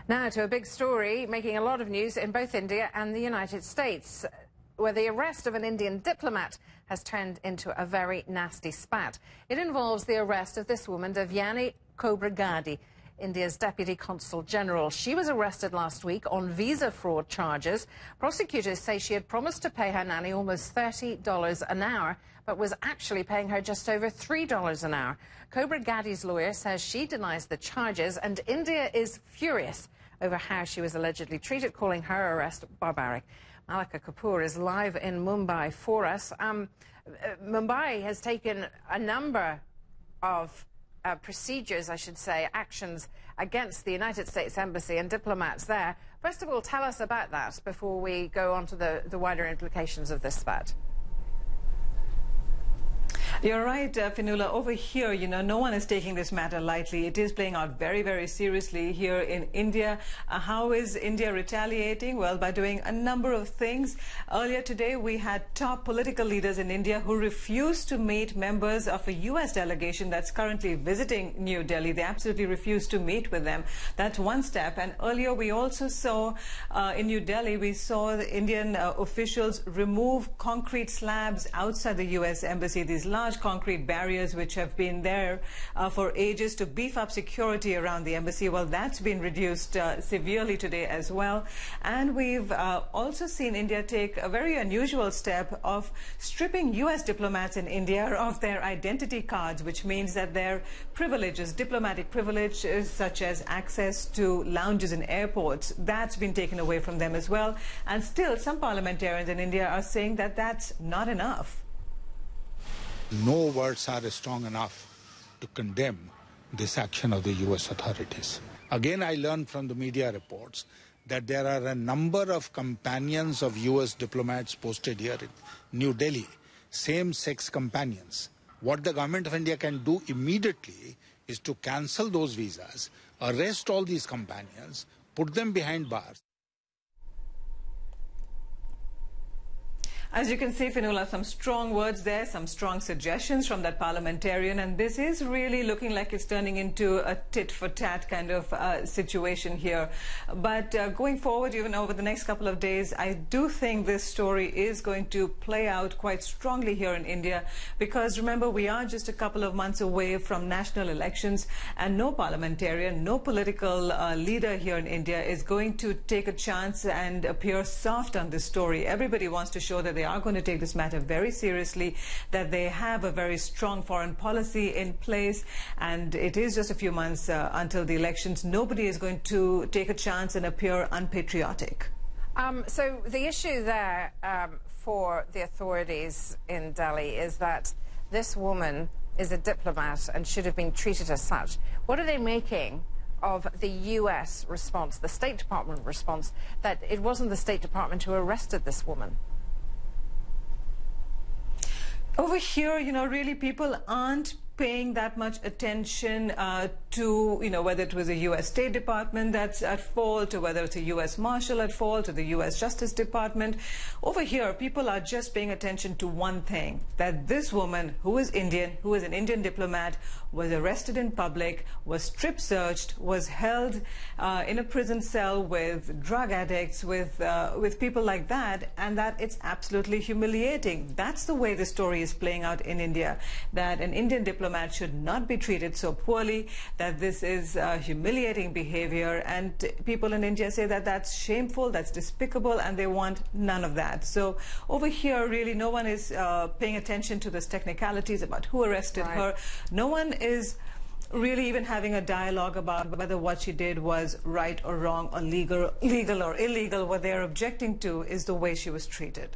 Now to a big story making a lot of news in both India and the United States, where the arrest of an Indian diplomat has turned into a very nasty spat. It involves the arrest of this woman, Devyani Khobragade, India's Deputy Consul General. She was arrested last week on visa fraud charges. Prosecutors say she had promised to pay her nanny almost $30 an hour, but was actually paying her just over $3 an hour. Khobragade's lawyer says she denies the charges, and India is furious over how she was allegedly treated, calling her arrest barbaric. Malika Kapoor is live in Mumbai for us. Mumbai has taken a number of procedures, I should say, actions against the United States Embassy and diplomats there. First of all, tell us about that before we go on to the wider implications of this spat. You're right, Finula. Over here, no one is taking this matter lightly. It is playing out very, very seriously here in India. How is India retaliating? Well, by doing a number of things. Earlier today, we had top political leaders in India who refused to meet members of a U.S. delegation that's currently visiting New Delhi. They absolutely refused to meet with them. That's one step. And earlier, we also saw in New Delhi, we saw the Indian officials remove concrete slabs outside the U.S. embassy, these large concrete barriers which have been there for ages to beef up security around the embassy. Well, that's been reduced severely today as well. And we've also seen India take a very unusual step of stripping U.S. diplomats in India of their identity cards, which means that their privileges, diplomatic privileges such as access to lounges in airports, that's been taken away from them as well. And still, some parliamentarians in India are saying that that's not enough. No words are strong enough to condemn this action of the U.S. authorities. Again, I learned from the media reports that there are a number of companions of U.S. diplomats posted here in New Delhi, same-sex companions. What the government of India can do immediately is to cancel those visas, arrest all these companions, put them behind bars. As you can see, Finula, some strong words there, some strong suggestions from that parliamentarian, and this is really looking like it's turning into a tit-for-tat kind of situation here. But going forward, even over the next couple of days, I do think this story is going to play out quite strongly here in India, because remember, we are just a couple of months away from national elections, and no parliamentarian, no political leader here in India is going to take a chance and appear soft on this story. Everybody wants to show that they are going to take this matter very seriously, that they have a very strong foreign policy in place, and it is just a few months until the elections. Nobody is going to take a chance and appear unpatriotic. So the issue there for the authorities in Delhi is that this woman is a diplomat and should have been treated as such. What are they making of the U.S. response, the State Department response, that it wasn't the State Department who arrested this woman? Over here, really people aren't paying that much attention to, whether it was a U.S. State Department that's at fault, or whether it's a U.S. Marshal at fault, or the U.S. Justice Department. Over here, people are just paying attention to one thing, that this woman, who is Indian, who is an Indian diplomat, was arrested in public, was strip-searched, was held in a prison cell with drug addicts, with people like that, and that it's absolutely humiliating. That's the way the story is playing out in India, that an Indian diplomat should not be treated so poorly, that this is humiliating behavior, and people in India say that that's shameful, that's despicable, and they want none of that. So over here, really, no one is paying attention to these technicalities about who arrested her. No one is really even having a dialogue about whether what she did was right or wrong, or legal or illegal. What they're objecting to is the way she was treated.